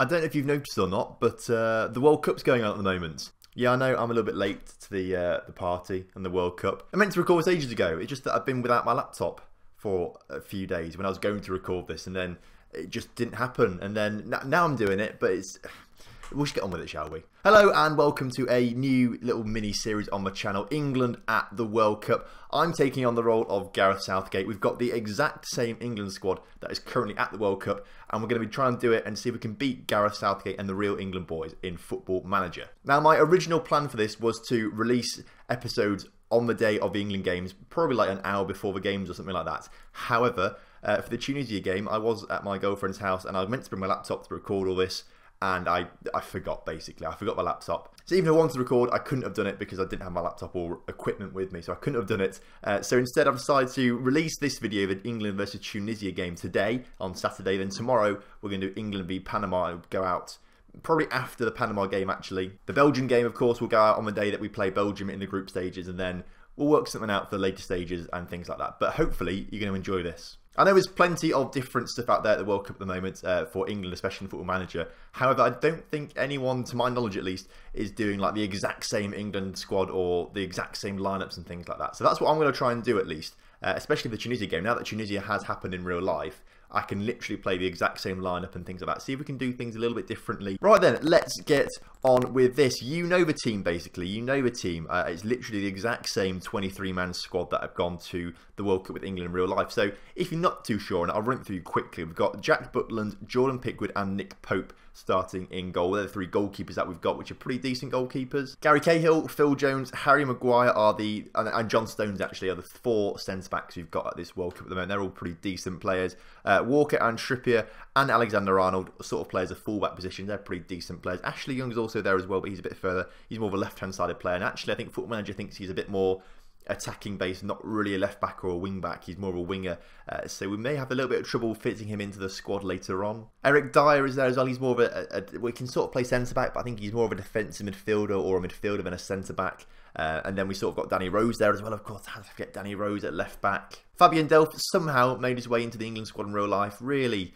I don't know if you've noticed or not, but the World Cup's going on at the moment. Yeah, I know I'm a little bit late to the party and the World Cup. I meant to record this ages ago. It's just that I've been without my laptop for a few days when I was going to record this, and then it just didn't happen. And then now I'm doing it, but we'll just get on with it, shall we? Hello and welcome to a new little mini-series on my channel, England at the World Cup. I'm taking on the role of Gareth Southgate. We've got the exact same England squad that is currently at the World Cup, and we're going to be trying to do it and see if we can beat Gareth Southgate and the real England boys in Football Manager. Now, my original plan for this was to release episodes on the day of the England games, probably like an hour before the games or something like that. However, for the Tunisia game, I was at my girlfriend's house and I was meant to bring my laptop to record all this, and I forgot, basically. I forgot my laptop. So even if I wanted to record, I couldn't have done it because I didn't have my laptop or equipment with me, so I couldn't have done it. So instead I've decided to release this video of the England versus Tunisia game today, on Saturday. Then tomorrow we're going to do England v Panama and go out probably after the Panama game, actually. The Belgian game, of course, will go out on the day that we play Belgium in the group stages, and then we'll work something out for the later stages and things like that. But hopefully you're going to enjoy this. I know there's plenty of different stuff out there at the World Cup at the moment for England, especially in Football Manager. However, I don't think anyone, to my knowledge at least, is doing like the exact same England squad or the exact same lineups and things like that. So that's what I'm going to try and do at least, especially the Tunisia game. Now that Tunisia has happened in real life, I can literally play the exact same lineup and things like that. See if we can do things a little bit differently. Right then, let's get on with this. You know the team, basically. You know the team. It's literally the exact same 23-man squad that have gone to the World Cup with England in real life. So if you're not too sure, and I'll run it through you quickly, we've got Jack Butland, Jordan Pickwood and Nick Pope starting in goal. They're the three goalkeepers that we've got, which are pretty decent goalkeepers. Gary Cahill, Phil Jones, Harry Maguire and John Stones actually are the four centre-backs we've got at this World Cup at the moment. They're all pretty decent players. Walker and Trippier and Alexander-Arnold sort of players of full-back positions. They're pretty decent players. Ashley Young's also there as well, but he's a bit further. He's more of a left-hand sided player. And actually, I think Football Manager thinks he's a bit more attacking based, not really a left back or a wing back. He's more of a winger, so we may have a little bit of trouble fitting him into the squad later on. Eric Dyer is there as well. He's more of we can sort of play centre back, but I think he's more of a defensive midfielder or a midfielder than a centre back. And then we sort of got Danny Rose there as well, of course. How to forget Danny Rose at left back. Fabian Delph somehow made his way into the England squad in real life. Really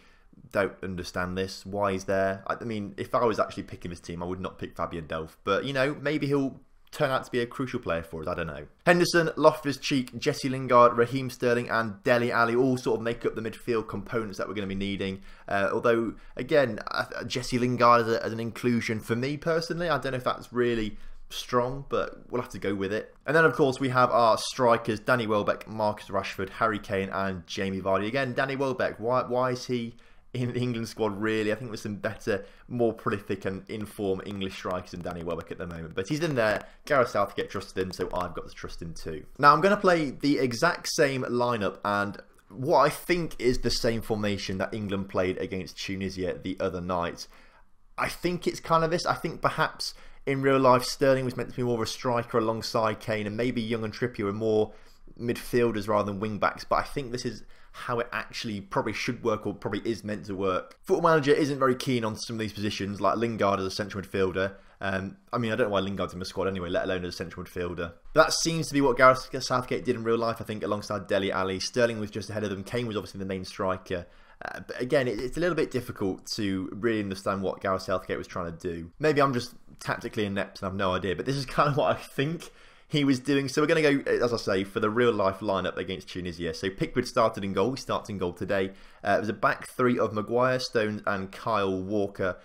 don't understand this. Why he's there? I mean, if I was actually picking this team, I would not pick Fabian Delph, but you know, maybe he'll turn out to be a crucial player for us, I don't know. Henderson, Loftus-Cheek, Jesse Lingard, Raheem Sterling and Dele Alli all sort of make up the midfield components that we're going to be needing. Although, again, Jesse Lingard as an inclusion for me personally, I don't know if that's really strong, but we'll have to go with it. And then, of course, we have our strikers, Danny Welbeck, Marcus Rashford, Harry Kane and Jamie Vardy. Again, Danny Welbeck, why is he in the England squad, really? I think there's some better, more prolific and in-form English strikers than Danny Welbeck at the moment. But he's in there. Gareth Southgate trusted him, so I've got to trust him too. Now, I'm going to play the exact same lineup and what I think is the same formation that England played against Tunisia the other night. I think it's kind of this. I think perhaps in real life, Sterling was meant to be more of a striker alongside Kane, and maybe Young and Trippier were more midfielders rather than wing backs, but I think this is how it actually probably should work, or probably is meant to work. Football Manager isn't very keen on some of these positions, like Lingard as a central midfielder. I mean, I don't know why Lingard's in the squad anyway, let alone as a central midfielder. But that seems to be what Gareth Southgate did in real life, I think, alongside Dele Alli. Sterling was just ahead of them. Kane was obviously the main striker. But again, it's a little bit difficult to really understand what Gareth Southgate was trying to do. Maybe I'm just tactically inept and I have no idea, but this is kind of what I think he was doing. So we're going to go, as I say, for the real life lineup against Tunisia. So Pickwood started in goal. He starts in goal today. It was a back three of Maguire, Stones and Kyle Walker.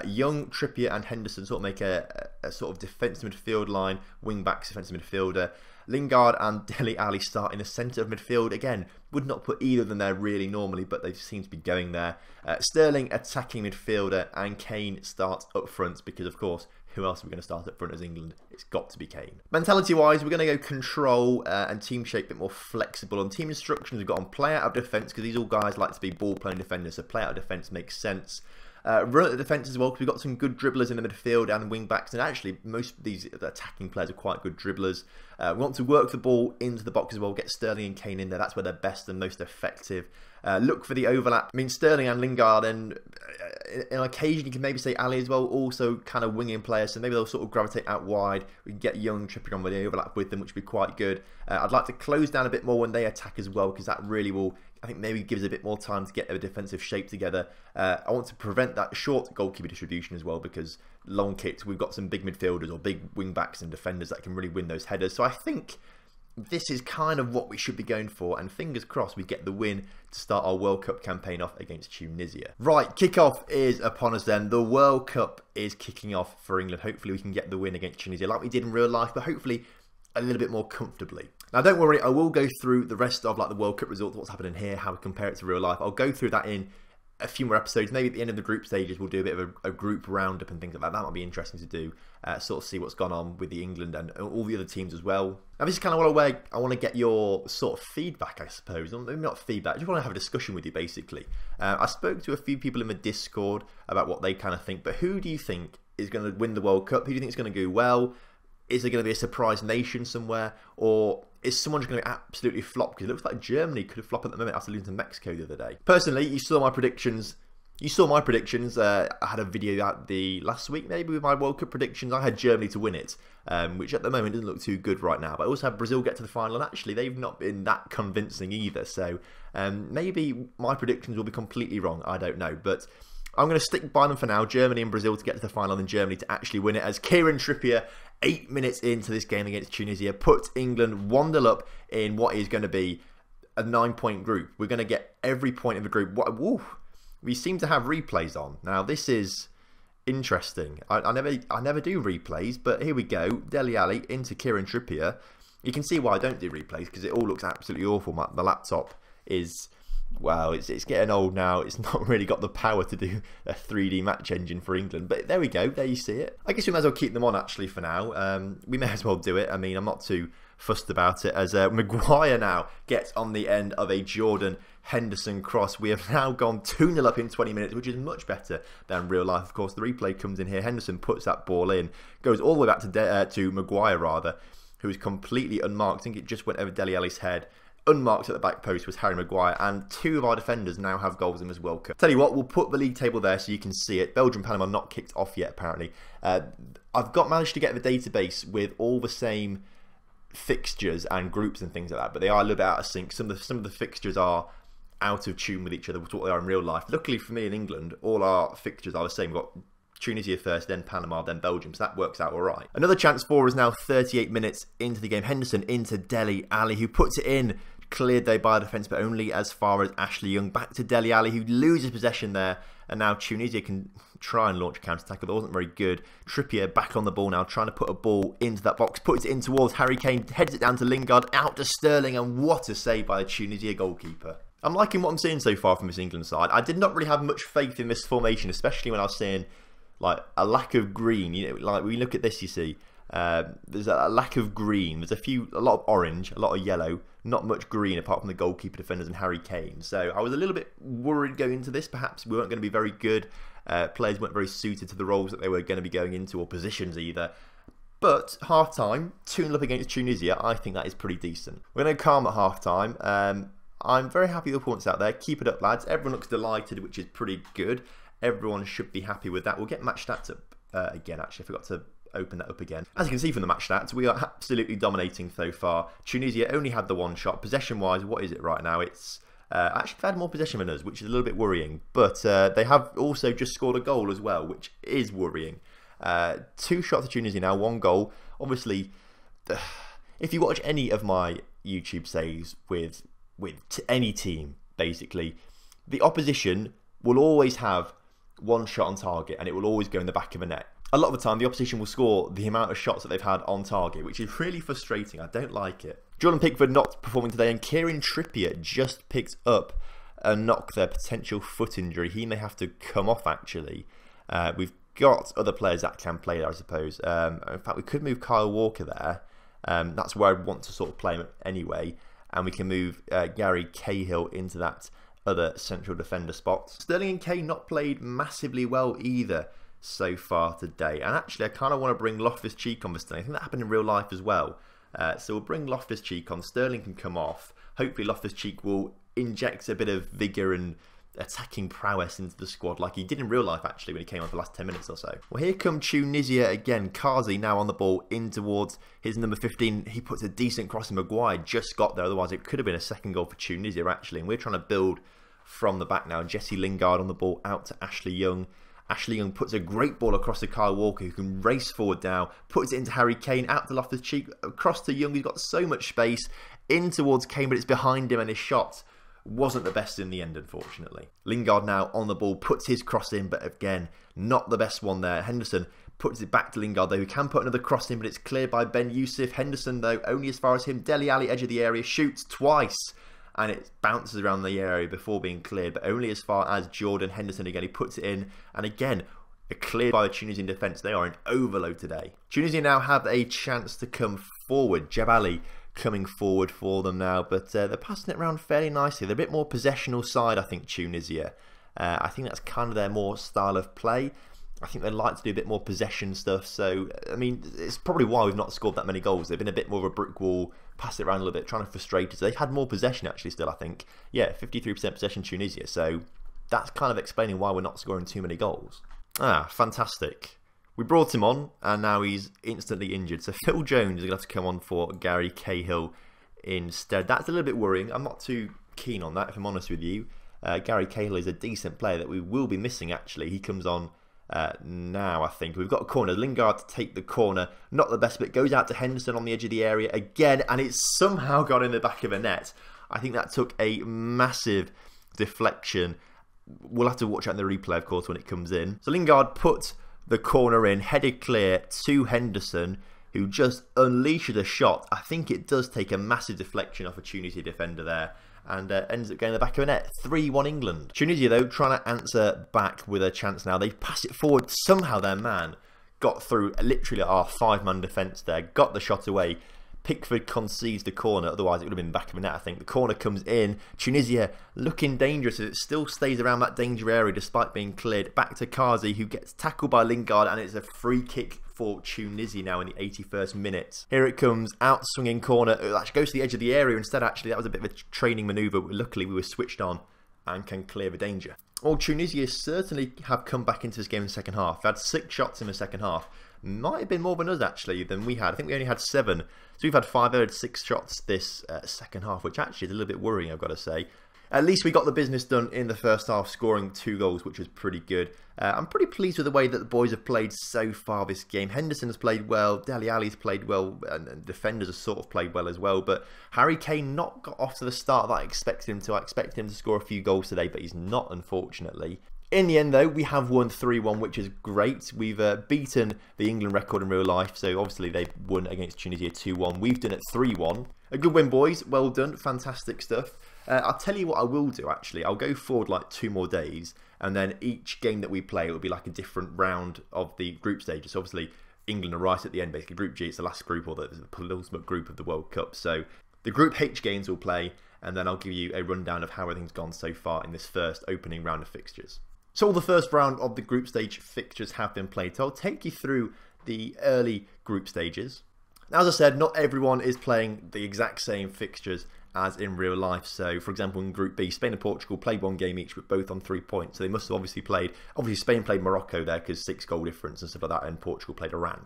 Young, Trippier and Henderson sort of make a sort of defensive midfield line, wing backs, defensive midfielder. Lingard and Dele Alli start in the centre of midfield. Again, would not put either of them there really normally, but they seem to be going there. Sterling, attacking midfielder, and Kane starts up front because, of course, who else are we going to start up front as England? It's got to be Kane. Mentality-wise, we're going to go control and team shape a bit more flexible. On team instructions, we've got on play out of defence, because these all guys like to be ball-playing defenders, so play out of defence makes sense. Run at the defence as well, because we've got some good dribblers in the midfield and wing backs, and actually most of these attacking players are quite good dribblers. We want to work the ball into the box as well, get Sterling and Kane in there. That's where they're best and most effective. Look for the overlap. I mean, Sterling and Lingard, and on occasion you can maybe say Ali as well, also kind of winging players, so maybe they'll sort of gravitate out wide. We can get Young tripping on with the overlap with them, which would be quite good. I'd like to close down a bit more when they attack as well, because that really will I think maybe gives a bit more time to get a defensive shape together. I want to prevent that short goalkeeper distribution as well, because long kicks, we've got some big midfielders or big wing backs and defenders that can really win those headers. So I think this is kind of what we should be going for, and fingers crossed we get the win to start our World Cup campaign off against Tunisia. Right, kickoff is upon us then. The World Cup is kicking off for England. Hopefully we can get the win against Tunisia like we did in real life, but hopefully a little bit more comfortably. Now don't worry, I will go through the rest of like the World Cup results, what's happening here, how we compare it to real life. I'll go through that in a few more episodes. Maybe at the end of the group stages we'll do a bit of a group roundup and things like that. That might be interesting to do, sort of see what's gone on with the England and all the other teams as well. Now this is kind of what I want to get your sort of feedback, I suppose. Maybe not feedback, I just want to have a discussion with you basically. I spoke to a few people in the Discord about what they kind of think, but who do you think is going to win the World Cup? Who do you think is going to go well? Is there going to be a surprise nation somewhere? Or is someone just going to absolutely flop? Because it looks like Germany could have flopped at the moment after losing to Mexico the other day. Personally, you saw my predictions. I had a video out the last week maybe with my World Cup predictions. I had Germany to win it, which at the moment doesn't look too good right now. But I also had Brazil get to the final, and actually they've not been that convincing either. So maybe my predictions will be completely wrong. I don't know. But I'm going to stick by them for now. Germany and Brazil to get to the final, and Germany to actually win it, as Kieran Trippier, 8 minutes into this game against Tunisia, put England 1-0 up in what is going to be a 9-point group. We're going to get every point in the group. We seem to have replays on. Now, this is interesting. I never do replays, but here we go. Dele Alli into Kieran Trippier. You can see why I don't do replays, because it all looks absolutely awful. My laptop is... Well, it's getting old now. It's not really got the power to do a 3D match engine for England. But there we go. There you see it. I guess we might as well keep them on actually for now. We may as well do it. I mean, I'm not too fussed about it, as Maguire now gets on the end of a Jordan Henderson cross. We have now gone 2-0 up in 20 minutes, which is much better than real life. Of course, the replay comes in here. Henderson puts that ball in, goes all the way back to Maguire, rather, who is completely unmarked. I think it just went over Dele Alli's head. Unmarked at the back post was Harry Maguire, and 2 of our defenders now have goals in this World Cup. Tell you what, we'll put the league table there so you can see it. Belgium, Panama not kicked off yet, apparently. I've managed to get the database with all the same fixtures and groups and things like that, but they are a little bit out of sync. Some of the fixtures are out of tune with each other, with what they are in real life. Luckily for me in England, all our fixtures are the same. We've got Tunisia first, then Panama, then Belgium, so that works out alright. Another chance for us now, 38 minutes into the game. Henderson into Dele Alli, who puts it in. Cleared though by defence, but only as far as Ashley Young. Back to Dele Alli, who loses possession there, and now Tunisia can try and launch a counter-attack, but that wasn't very good. Trippier back on the ball now, trying to put a ball into that box, puts it in towards Harry Kane, heads it down to Lingard, out to Sterling, and what a save by the Tunisia goalkeeper. I'm liking what I'm seeing so far from this England side. I did not really have much faith in this formation, especially when I was seeing like a lack of green. You know, like we look at this, you see, there's a lack of green. There's a lot of orange, a lot of yellow, not much green apart from the goalkeeper, defenders, and Harry Kane. So I was a little bit worried going into this. Perhaps we weren't going to be very good. Players weren't very suited to the roles that they were going to be going into, or positions either. But half-time, 2-0 up against Tunisia, I think that is pretty decent. We're going to calm at half-time. I'm very happy with the points out there. Keep it up, lads. Everyone looks delighted, which is pretty good. Everyone should be happy with that. We'll get match stats up again, actually. I forgot to open that up again. As you can see from the match stats, we are absolutely dominating so far. Tunisia only had the one shot. Possession-wise, what is it right now? It's actually they've had more possession than us, which is a little bit worrying. But they have also just scored a goal as well, which is worrying. 2 shots to Tunisia now, 1 goal. Obviously, if you watch any of my YouTube saves with any team, basically, the opposition will always have 1 shot on target, and it will always go in the back of the net. A lot of the time, the opposition will score the amount of shots that they've had on target, which is really frustrating. I don't like it. Jordan Pickford not performing today, and Kieran Trippier just picked up a knock there, potential foot injury. He may have to come off, actually. We've got other players that can play there, I suppose. In fact, we could move Kyle Walker there. That's where I'd want to sort of play him anyway. And we can move Gary Cahill into that other central defender spot. Sterling and Kane not played massively well either so far today, and actually I kind of want to bring Loftus-Cheek on this today. I think that happened in real life as well, so we'll bring Loftus-Cheek on. Sterling can come off. Hopefully Loftus-Cheek will inject a bit of vigour and attacking prowess into the squad like he did in real life actually when he came on for the last 10 minutes or so. Well, here come Tunisia again. Kazi now on the ball in towards his number 15. He puts a decent cross in. Maguire just got there, otherwise it could have been a second goal for Tunisia actually. And we're trying to build from the back now. Jesse Lingard on the ball out to Ashley Young. Ashley Young puts a great ball across to Kyle Walker, who can race forward now, puts it into Harry Kane, out to Loftus-Cheek, across to Young, who's got so much space, in towards Kane, but it's behind him, and his shot wasn't the best in the end, unfortunately. Lingard now on the ball, puts his cross in, but again, not the best one there. Henderson puts it back to Lingard, though, who can put another cross in, but it's cleared by Ben Youssef. Henderson, though, only as far as him. Dele Alli, edge of the area, shoots twice, and it bounces around the area before being cleared, but only as far as Jordan Henderson. Again, he puts it in, and again, cleared by the Tunisian defence. They are in overload today. Tunisia now have a chance to come forward. Jebali coming forward for them now, but they're passing it around fairly nicely. They're a bit more possessional side, I think, Tunisia. I think that's kind of their more style of play. I think they like to do a bit more possession stuff, so, I mean, it's probably why we've not scored that many goals. They've been a bit more of a brick wall, pass it around a little bit, trying to frustrate us. They've had more possession, actually, still, I think. Yeah, 53% possession Tunisia, so that's kind of explaining why we're not scoring too many goals. Ah, fantastic. We brought him on, and now he's instantly injured. So Phil Jones is going to have to come on for Gary Cahill instead. That's a little bit worrying. I'm not too keen on that, if I'm honest with you. Gary Cahill is a decent player that we will be missing, actually. He comes on now, I think. We've got a corner. Lingard to take the corner. Not the best, but goes out to Henderson on the edge of the area again, and it's somehow got in the back of a net. I think that took a massive deflection. We'll have to watch out in the replay, of course, when it comes in. So Lingard put the corner in, headed clear to Henderson, who just unleashes a shot. I think it does take a massive deflection off a Tunisia defender there, and ends up going in the back of a net. 3-1 England. Tunisia, though, trying to answer back with a chance now. They pass it forward. Somehow their man got through literally our 5-man defence there, got the shot away. Pickford concedes the corner, otherwise it would have been back of a net, I think. The corner comes in. Tunisia looking dangerous as it still stays around that danger area despite being cleared. Back to Kazi, who gets tackled by Lingard, and it's a free kick for Tunisia now in the 81st minute. Here it comes, out swinging corner. It actually goes to the edge of the area instead, actually. That was a bit of a training manoeuvre. Luckily, we were switched on and can clear the danger. Well, Tunisia certainly have come back into this game in the second half. They had 6 shots in the second half. Might have been more than us, actually, than we had. I think we only had 7. So we've had 5, they had 6 shots this second half, which actually is a little bit worrying, I've got to say. At least we got the business done in the first half, scoring 2 goals, which was pretty good. I'm pretty pleased with the way that the boys have played so far this game. Henderson has played well, Dele Alli's played well, and defenders have sort of played well as well. But Harry Kane not got off to the start that I expected him to. I expected him to score a few goals today, but he's not, unfortunately. In the end, though, we have won 3-1, which is great. We've beaten the England record in real life, so obviously they won against Tunisia 2-1. We've done it 3-1. A good win, boys. Well done. Fantastic stuff. I'll tell you what I will do, actually. I'll go forward like 2 more days, and then each game that we play, it will be like a different round of the group stages. So obviously, England are right at the end, basically. Group G, it's the last group, or the penultimate group of the World Cup. So the Group H games will play, and then I'll give you a rundown of how everything's gone so far in this first opening round of fixtures. So all the first round of the group stage fixtures have been played. So I'll take you through the early group stages. Now, as I said, not everyone is playing the exact same fixtures as in real life. So, for example, in Group B, Spain and Portugal played 1 game each, but both on 3 points. So they must have obviously played... Obviously, Spain played Morocco there because 6 goal difference and stuff like that, and Portugal played Iran.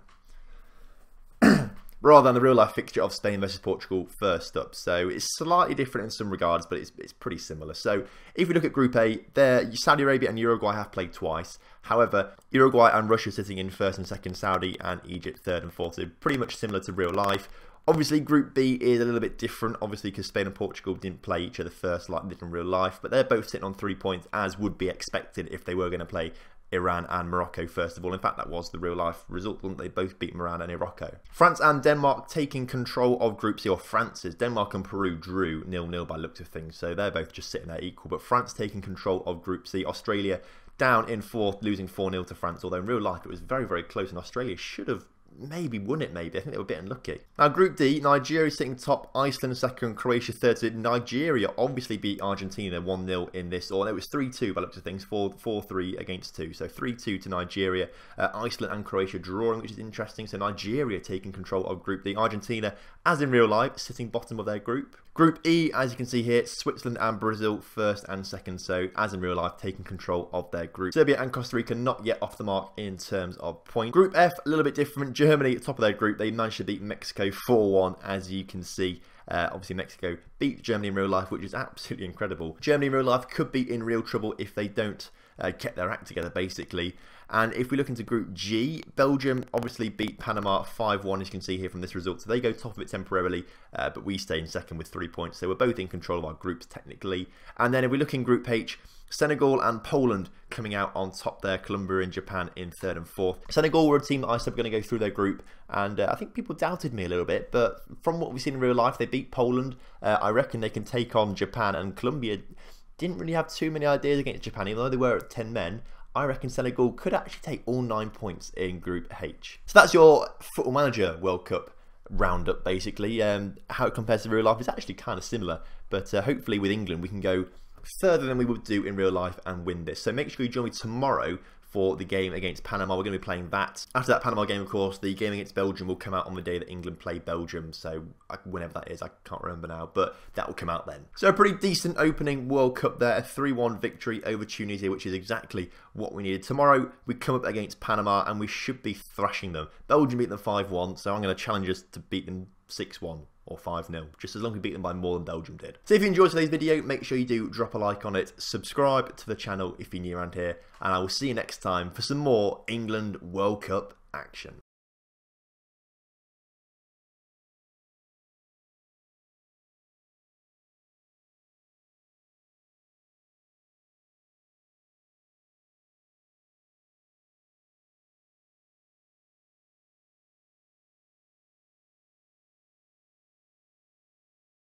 Rather than the real-life fixture of Spain versus Portugal first up. So it's slightly different in some regards, but it's pretty similar. So if we look at Group A, there Saudi Arabia and Uruguay have played twice. However, Uruguay and Russia sitting in first and second, Saudi and Egypt third and fourth. So pretty much similar to real life. Obviously, Group B is a little bit different, obviously, because Spain and Portugal didn't play each other first like they did in real life. But they're both sitting on 3 points, as would be expected if they were going to play Iran and Morocco first of all. In fact, that was the real life result, wasn't they? Both beat Iran and Morocco. France and Denmark taking control of Group C, or France's. Denmark and Peru drew 0-0 by looks of things, so they're both just sitting there equal. But France taking control of Group C. Australia down in 4th, losing 4-0 to France, although in real life it was very, very close, and Australia should have maybe won it, maybe. I think they were a bit unlucky. Now, Group D, Nigeria sitting top, Iceland second, Croatia third. Nigeria obviously beat Argentina 1-0 in this, or no, it was 3-2 by the looks of things, 4-3 against 2. So 3-2 to Nigeria. Iceland and Croatia drawing, which is interesting. So Nigeria taking control of Group D. Argentina, as in real life, sitting bottom of their group. Group E, as you can see here, Switzerland and Brazil first and second, so as in real life, taking control of their group. Serbia and Costa Rica not yet off the mark in terms of points. Group F, a little bit different. Germany at top of their group. They managed to beat Mexico 4-1, as you can see. Obviously, Mexico beat Germany in real life, which is absolutely incredible. Germany in real life could be in real trouble if they don't get their act together, basically. And if we look into Group G, Belgium obviously beat Panama 5-1, as you can see here from this result. So they go top of it temporarily, but we stay in second with 3 points. So we're both in control of our groups, technically. And then if we look in Group H, Senegal and Poland coming out on top there. Colombia and Japan in third and fourth. Senegal were a team that I said were going to go through their group, and I think people doubted me a little bit, but from what we've seen in real life, they beat Poland. I reckon they can take on Japan, and Colombia didn't really have too many ideas against Japan, even though they were at 10 men. I reckon Senegal could actually take all 9 points in Group H. So that's your Football Manager World Cup roundup, basically. How it compares to real life is actually kind of similar, but hopefully with England we can go further than we would do in real life and win this. So make sure you join me tomorrow for the game against Panama. We're going to be playing that. After that Panama game, of course, the game against Belgium will come out on the day that England play Belgium. So whenever that is, I can't remember now, but that will come out then. So a pretty decent opening World Cup there. A 3-1 victory over Tunisia, which is exactly what we needed. Tomorrow, we come up against Panama, and we should be thrashing them. Belgium beat them 5-1, so I'm going to challenge us to beat them 6-1. Or 5-0, just as long as we beat them by more than Belgium did. So if you enjoyed today's video, make sure you do drop a like on it, subscribe to the channel if you're new around here, and I will see you next time for some more England World Cup action.